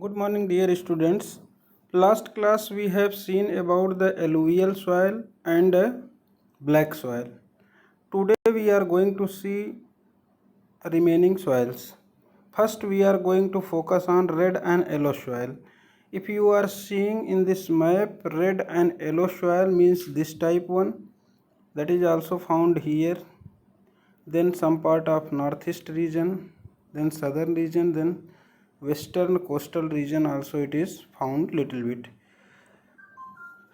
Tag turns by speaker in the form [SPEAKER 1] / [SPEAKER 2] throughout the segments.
[SPEAKER 1] Good morning, dear students. Last class we have seen about the alluvial soil and black soil. Today we are going to see remaining soils. First we are going to focus on red and yellow soil. If you are seeing in this map, red and yellow soil means this type one, that is also found here, then some part of northeast region, then southern region, then western coastal region also it is found little bit.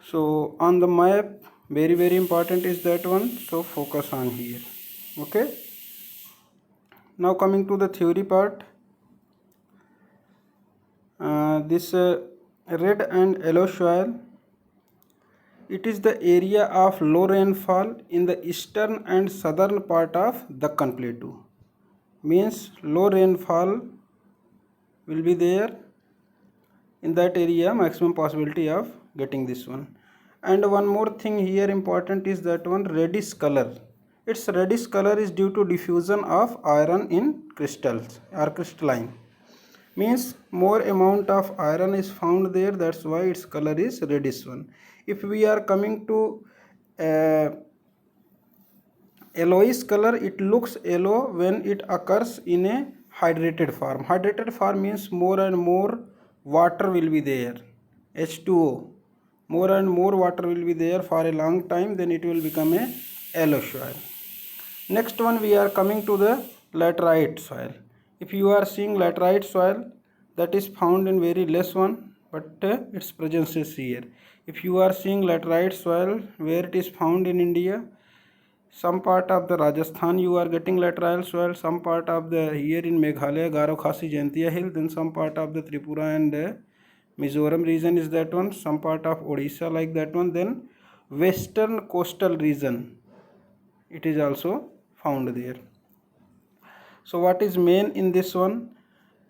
[SPEAKER 1] So on the map, very important is that one, so focus on here. Okay, now coming to the theory part. This red and yellow soil, it is the area of low rainfall in the eastern and southern part of Deccan Plateau. Means low rainfall will be there in that area, maximum possibility of getting this one. And one more thing here important is that one reddish color. Its reddish color is due to diffusion of iron in crystals or crystalline. Means more amount of iron is found there, that's why its color is reddish one. If we are coming to yellowish color, it looks yellow when it occurs in a hydrated form. Hydrated form means more and more water will be there, H2O. More and more water will be there for a long time, then it will become a yellow soil. Next one we are coming to the laterite soil. If you are seeing laterite soil, that is found in very less one, but its presence is here. If you are seeing laterite soil, where it is found in India, some part of the Rajasthan you are getting lateral soil, some part of the here in Meghalaya, Garo Khasi Jaintia hill, then some part of the Tripura and Mizoram region is that one, some part of Odisha like that one, then western coastal region it is also found there. So what is main in this one?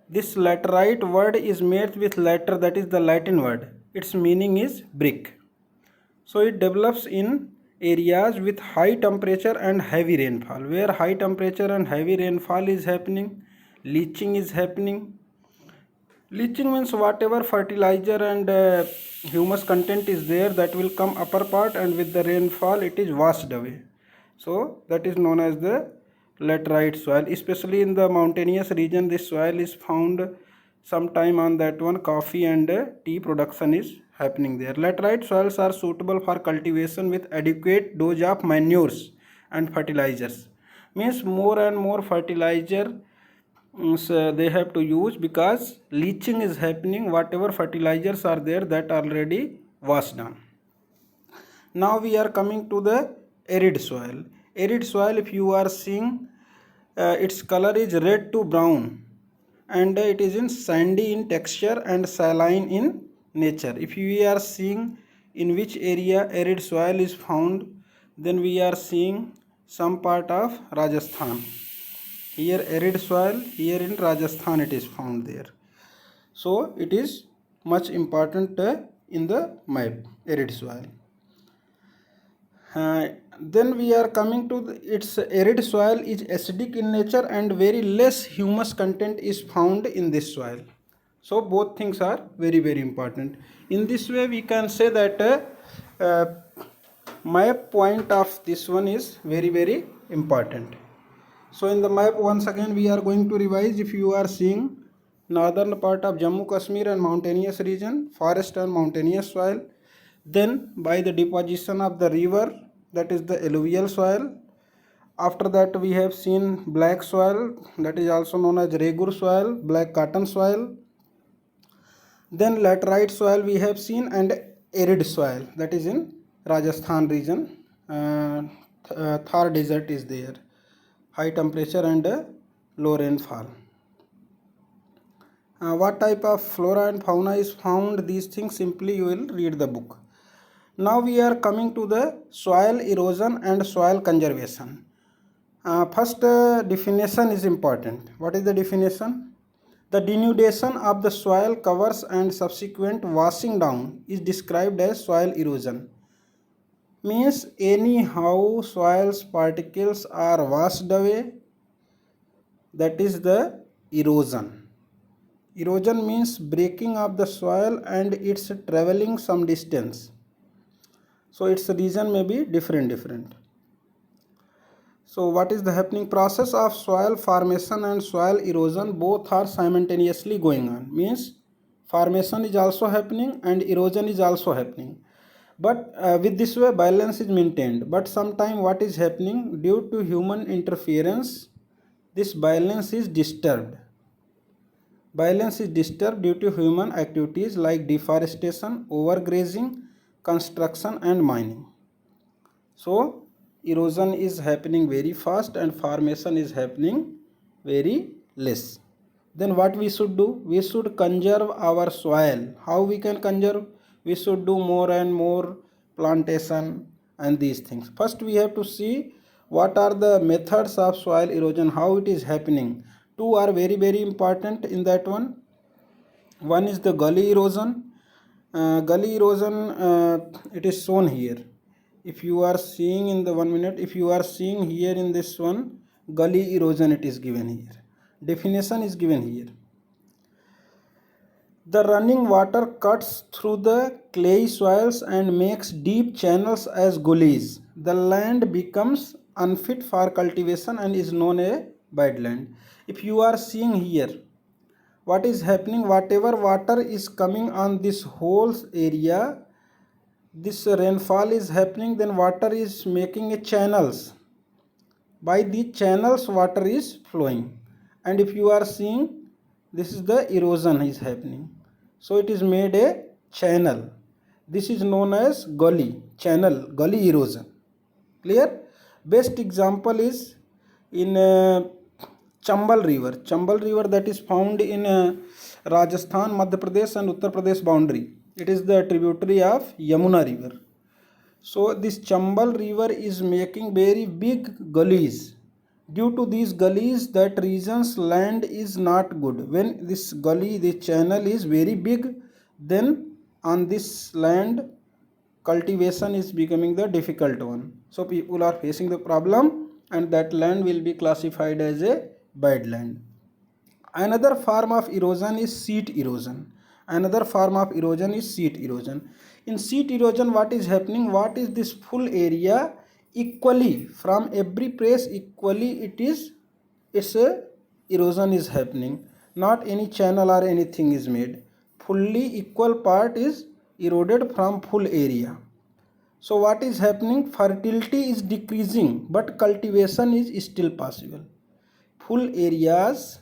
[SPEAKER 1] This laterite word is made with later, that is the Latin word. Its meaning is brick. So it develops in areas with high temperature and heavy rainfall. Where high temperature and heavy rainfall is happening, leaching is happening. Leaching means whatever fertilizer and humus content is there, that will come upper part, and with the rainfall it is washed away. So that is known as the laterite soil. Especially in the mountainous region, this soil is found sometime on that one, coffee and tea production is happening there. Laterite soils are suitable for cultivation with adequate dose of manures and fertilizers. Means more and more fertilizer they have to use, because leaching is happening, whatever fertilizers are there that already washed down. Now we are coming to the arid soil. Arid soil, if you are seeing, its color is red to brown, and it is in sandy in texture and saline in nature. If we are seeing in which area arid soil is found, then we are seeing some part of Rajasthan. Here arid soil, here in Rajasthan it is found there. So it is much important in the map, arid soil. Then we are coming to its arid soil is acidic in nature and very less humus content is found in this soil. So both things are very important. In this way we can say that map point of this one is very important. So in the map, once again we are going to revise. If you are seeing northern part of Jammu Kashmir and mountainous region, forest and mountainous soil, then by the deposition of the river, that is the alluvial soil. After that we have seen black soil, that is also known as regur soil, black cotton soil. Then laterite soil we have seen, and arid soil, that is in Rajasthan region. Thar desert is there, high temperature and low rainfall. What type of flora and fauna is found? These things simply you will read the book. Now we are coming to the soil erosion and soil conservation. First definition is important. What is the definition? The denudation of the soil covers and subsequent washing down is described as soil erosion. Means anyhow soil's particles are washed away, that is the erosion. Erosion means breaking of the soil and it's traveling some distance. So its reason may be different. So what is the happening? Process of soil formation and soil erosion both are simultaneously going on. Means formation is also happening and erosion is also happening. But with this way balance is maintained. But sometime what is happening, due to human interference, this balance is disturbed. Balance is disturbed due to human activities like deforestation, overgrazing, construction and mining. So erosion is happening very fast and formation is happening very less. Then what we should do? We should conserve our soil. How we can conserve? We should do more and more plantation and these things. First we have to see what are the methods of soil erosion, how it is happening. Two are very important in that one. One is the gully erosion. Gully erosion, it is shown here. If you are seeing in the 1 minute, if you are seeing here in this one, gully erosion it is given here. Definition is given here. The running water cuts through the clay soils and makes deep channels as gullies. The land becomes unfit for cultivation and is known as badland. If you are seeing here, what is happening, whatever water is coming on this whole area, this rainfall is happening, then water is making a channels. By the channels water is flowing, and if you are seeing, this is the erosion is happening. So it is made a channel. This is known as gully, channel, gully erosion. Clear? Best example is in Chambal river. Chambal river that is found in Rajasthan, Madhya Pradesh and Uttar Pradesh boundary. It is the tributary of Yamuna river. So this Chambal river is making very big gullies. Due to these gullies, that region's land is not good. When this gully, the channel is very big, then on this land cultivation is becoming the difficult one. So people are facing the problem and that land will be classified as a bad land. Another form of erosion is sheet erosion. Another form of erosion is sheet erosion. In sheet erosion, what is happening? What is this full area equally from every place equally? It's a erosion is happening. Not any channel or anything is made. Fully equal part is eroded from full area. So what is happening? Fertility is decreasing, but cultivation is still possible. Full areas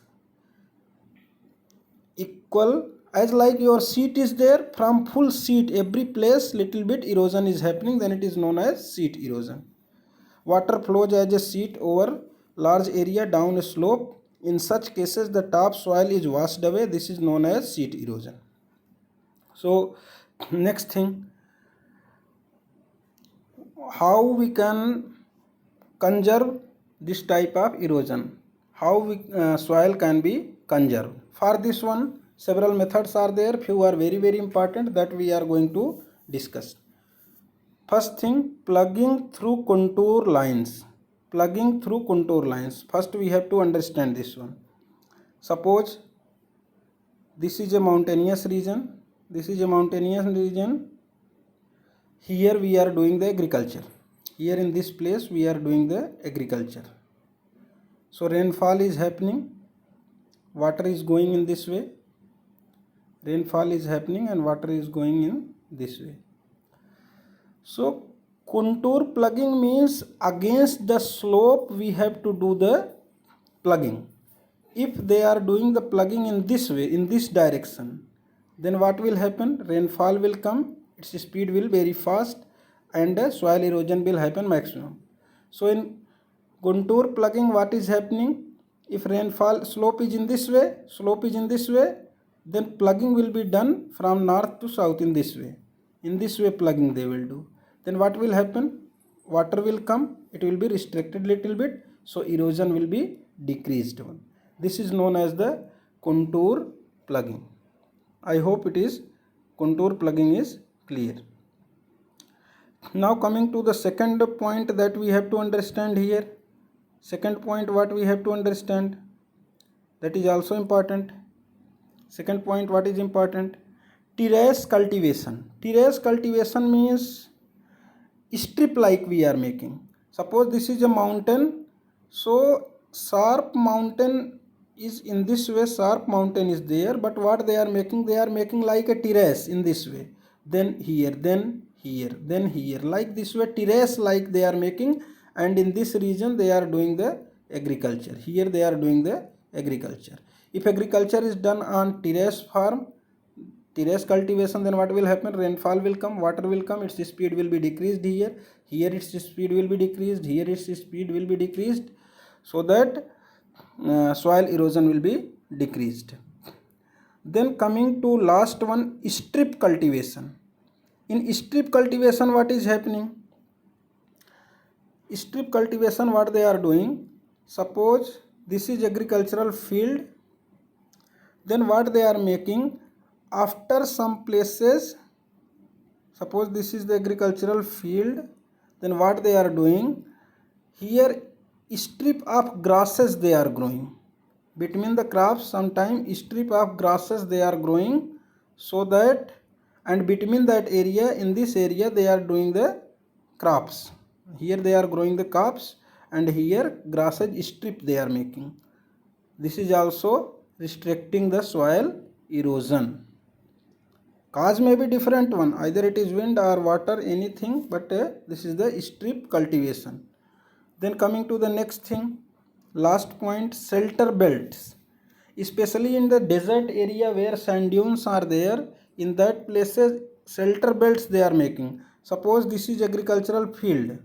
[SPEAKER 1] equal, as like your sheet is there, from full sheet every place little bit erosion is happening, then it is known as sheet erosion. Water flows as a sheet over large area down a slope. In such cases the top soil is washed away. This is known as sheet erosion. So next thing, how we can conserve this type of erosion, how soil can be conserved. For this one several methods are there, few are very important that we are going to discuss. First thing, plugging through contour lines. Plugging through contour lines. First we have to understand this one. Suppose this is a mountainous region. This is a mountainous region. Here we are doing the agriculture. Here in this place we are doing the agriculture. So rainfall is happening. Water is going in this way. Rainfall is happening and water is going in this way. So contour plugging means against the slope we have to do the plugging. If they are doing the plugging in this way, in this direction, then what will happen? Rainfall will come, its speed will very fast and soil erosion will happen maximum. So in contour plugging what is happening? If rainfall slope is in this way, then plugging will be done from north to south in this way. In this way plugging they will do. Then what will happen? Water will come, it will be restricted little bit, so erosion will be decreased one. This is known as the contour plugging. I hope it is contour plugging is clear. Now coming to the second point that we have to understand here. Second point what we have to understand, that is also important. Second point, what is important? Terrace cultivation. Terrace cultivation means strip like we are making. Suppose this is a mountain, so sharp mountain is in this way, sharp mountain is there, but what they are making, they are making like a terrace in this way, then here, then here, then here, like this way, terrace like they are making. And in this region they are doing the agriculture. Here they are doing the agriculture. If agriculture is done on terrace farm, terrace cultivation, then what will happen? Rainfall will come, water will come, its speed will be decreased here, here its speed will be decreased, here its speed will be decreased, so that soil erosion will be decreased. Then coming to last one, strip cultivation. In strip cultivation, what is happening? Strip cultivation, what they are doing, suppose this is agricultural field, then what they are making, after some places, suppose this is the agricultural field, then what they are doing, here strip of grasses they are growing. Between the crops, sometime strip of grasses they are growing, so that, and between that area, in this area they are doing the crops. Here they are growing the crops, and here grasses strip they are making. This is also restricting the soil erosion. Cause may be different one, either it is wind or water, anything, but this is the strip cultivation. Then coming to the next thing, last point, shelter belts. Especially in the desert area where sand dunes are there, in that places shelter belts they are making. Suppose this is agricultural field.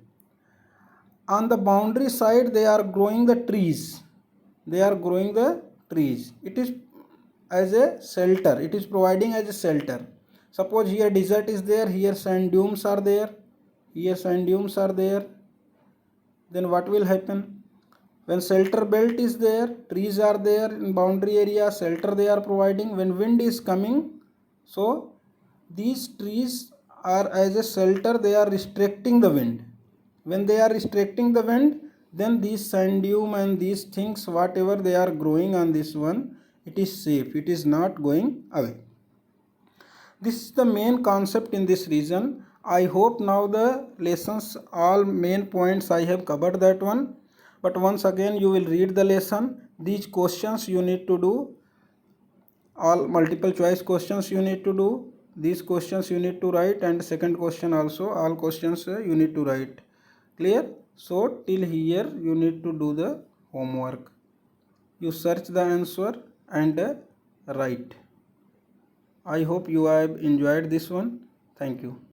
[SPEAKER 1] On the boundary side they are growing the trees. They are growing the trees. It is as a shelter. It is providing as a shelter. Suppose here desert is there, here sand dunes are there, here sand dunes are there. Then what will happen? When shelter belt is there, trees are there in boundary area, shelter they are providing. When wind is coming, so these trees are as a shelter, they are restricting the wind. When they are restricting the wind, then these sand dune and these things, whatever they are growing on this one, it is safe, it is not going away. This is the main concept in this region. I hope now the lessons, all main points I have covered that one. But once again you will read the lesson. These questions you need to do. All multiple choice questions you need to do. These questions you need to write, and second question also, all questions you need to write. Clear? So till here you need to do the homework. You search the answer and write. I hope you have enjoyed this one. Thank you.